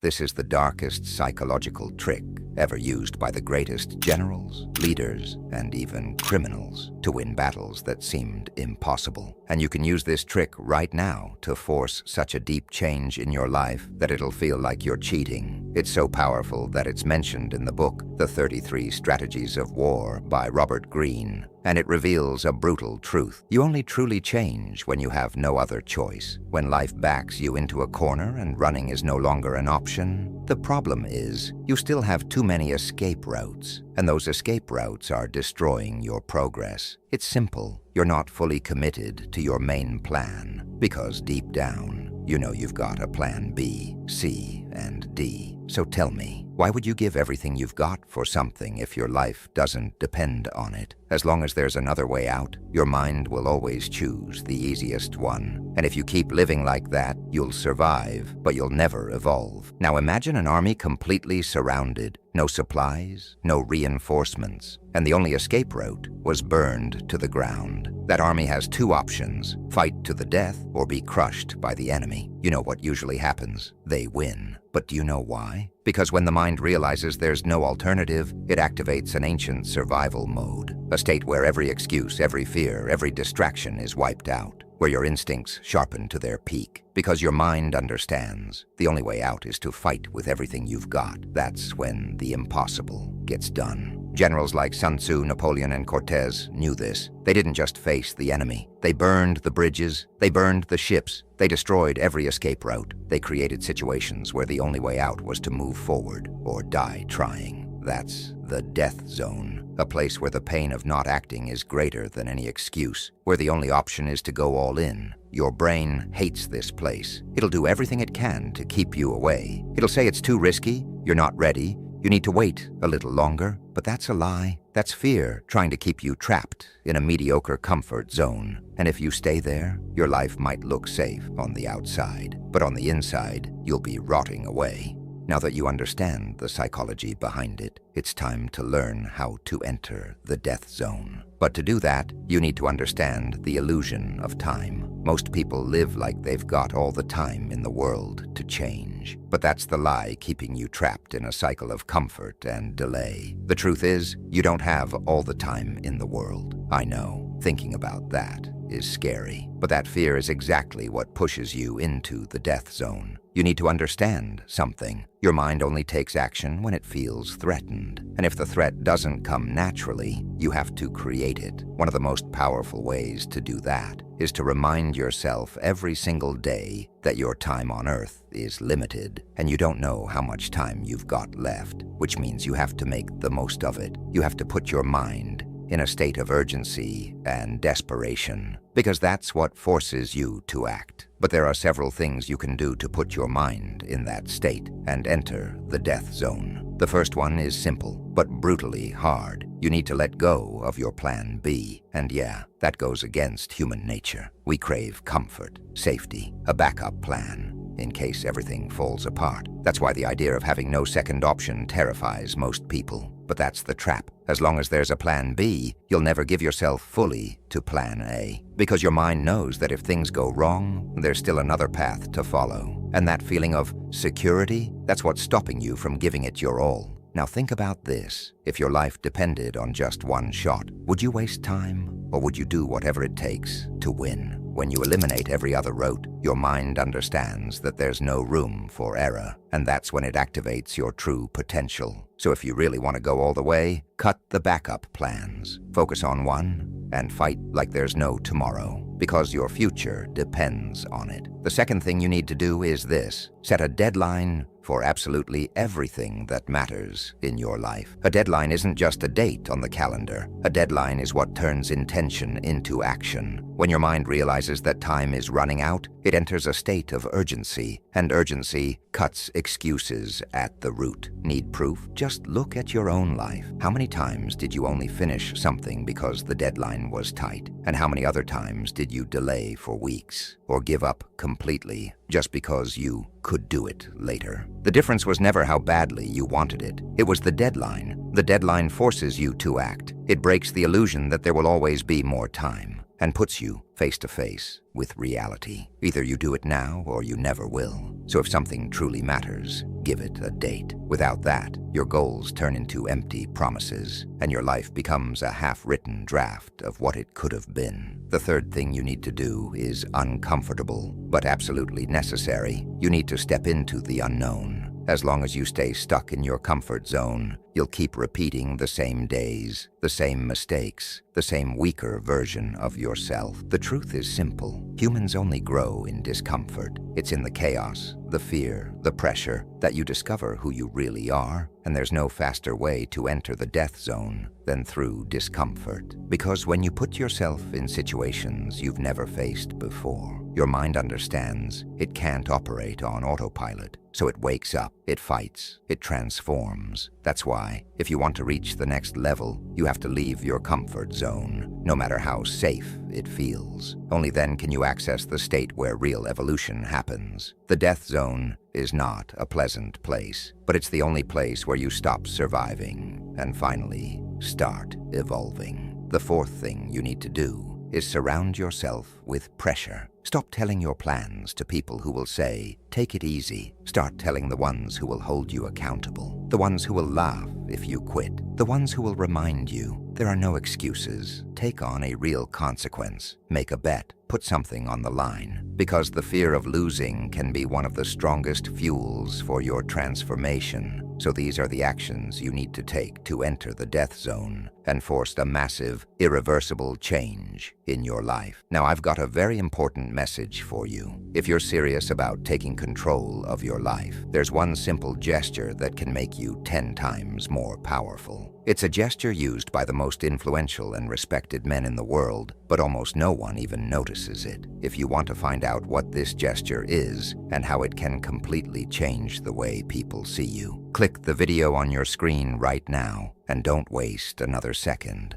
This is the darkest psychological trick ever used by the greatest generals, leaders, and even criminals to win battles that seemed impossible. And you can use this trick right now to force such a deep change in your life that it'll feel like you're cheating. It's so powerful that it's mentioned in the book, The 33 Strategies of War by Robert Greene. And it reveals a brutal truth. You only truly change when you have no other choice. When life backs you into a corner and running is no longer an option. The problem is, you still have too many escape routes, and those escape routes are destroying your progress. It's simple. You're not fully committed to your main plan, because deep down, you know you've got a plan B, C, and D. So tell me, why would you give everything you've got for something if your life doesn't depend on it? As long as there's another way out, your mind will always choose the easiest one. And if you keep living like that, you'll survive, but you'll never evolve. Now imagine an army completely surrounded, no supplies, no reinforcements, and the only escape route was burned to the ground. That army has two options: fight to the death or be crushed by the enemy. You know what usually happens? They win. But do you know why? Because when the mind realizes there's no alternative, it activates an ancient survival mode, a state where every excuse, every fear, every distraction is wiped out, where your instincts sharpen to their peak. Because your mind understands the only way out is to fight with everything you've got. That's when the impossible gets done. Generals like Sun Tzu, Napoleon, and Cortés knew this. They didn't just face the enemy. They burned the bridges, they burned the ships, they destroyed every escape route. They created situations where the only way out was to move forward or die trying. That's the death zone, a place where the pain of not acting is greater than any excuse, where the only option is to go all in. Your brain hates this place. It'll do everything it can to keep you away. It'll say it's too risky, you're not ready, you need to wait a little longer, but that's a lie. That's fear trying to keep you trapped in a mediocre comfort zone. And if you stay there, your life might look safe on the outside, but on the inside, you'll be rotting away. Now that you understand the psychology behind it, it's time to learn how to enter the death zone. But to do that, you need to understand the illusion of time. Most people live like they've got all the time in the world to change. But that's the lie keeping you trapped in a cycle of comfort and delay. The truth is, you don't have all the time in the world. I know, thinking about that is scary. But that fear is exactly what pushes you into the death zone. You need to understand something. Your mind only takes action when it feels threatened. And if the threat doesn't come naturally, you have to create it. One of the most powerful ways to do that is to remind yourself every single day that your time on Earth is limited, and you don't know how much time you've got left, which means you have to make the most of it. You have to put your mind in a state of urgency and desperation, because that's what forces you to act. But there are several things you can do to put your mind in that state and enter the death zone. The first one is simple, but brutally hard. You need to let go of your plan B. And yeah, that goes against human nature. We crave comfort, safety, a backup plan in case everything falls apart. That's why the idea of having no second option terrifies most people. But that's the trap. As long as there's a plan B, you'll never give yourself fully to plan A. Because your mind knows that if things go wrong, there's still another path to follow. And that feeling of security, that's what's stopping you from giving it your all. Now think about this. If your life depended on just one shot, would you waste time, or would you do whatever it takes to win? When you eliminate every other route, your mind understands that there's no room for error, and that's when it activates your true potential. So if you really want to go all the way, cut the backup plans. Focus on one, and fight like there's no tomorrow, because your future depends on it. The second thing you need to do is this: set a deadline for absolutely everything that matters in your life. A deadline isn't just a date on the calendar. A deadline is what turns intention into action. When your mind realizes that time is running out, it enters a state of urgency, and urgency cuts excuses at the root. Need proof? Just look at your own life. How many times did you only finish something because the deadline was tight? And how many other times did you delay for weeks or give up completely just because you could do it later? The difference was never how badly you wanted it. It was the deadline. The deadline forces you to act. It breaks the illusion that there will always be more time. and puts you face to face with reality. Either you do it now or you never will. So if something truly matters, give it a date. Without that, your goals turn into empty promises, and your life becomes a half-written draft of what it could have been. The third thing you need to do is uncomfortable, but absolutely necessary. You need to step into the unknown. As long as you stay stuck in your comfort zone, you'll keep repeating the same days, the same mistakes, the same weaker version of yourself. The truth is simple. Humans only grow in discomfort. It's in the chaos, the fear, the pressure that you discover who you really are, and there's no faster way to enter the death zone than through discomfort. Because when you put yourself in situations you've never faced before, your mind understands it can't operate on autopilot. So it wakes up, it fights, it transforms. That's why, if you want to reach the next level, you have to leave your comfort zone, no matter how safe it feels. Only then can you access the state where real evolution happens. The death zone is not a pleasant place, but it's the only place where you stop surviving and finally start evolving. The fourth thing you need to do is surround yourself with pressure. Stop telling your plans to people who will say, "Take it easy." Start telling the ones who will hold you accountable, the ones who will laugh if you quit, the ones who will remind you there are no excuses. Take on a real consequence. Make a bet. Put something on the line. Because the fear of losing can be one of the strongest fuels for your transformation. So these are the actions you need to take to enter the death zone and force a massive, irreversible change in your life. Now, I've got a very important message for you. If you're serious about taking control of your life, there's one simple gesture that can make you 10 times more powerful. It's a gesture used by the most influential and respected men in the world, but almost no one even notices it. If you want to find out what this gesture is and how it can completely change the way people see you, click the video on your screen right now and don't waste another second.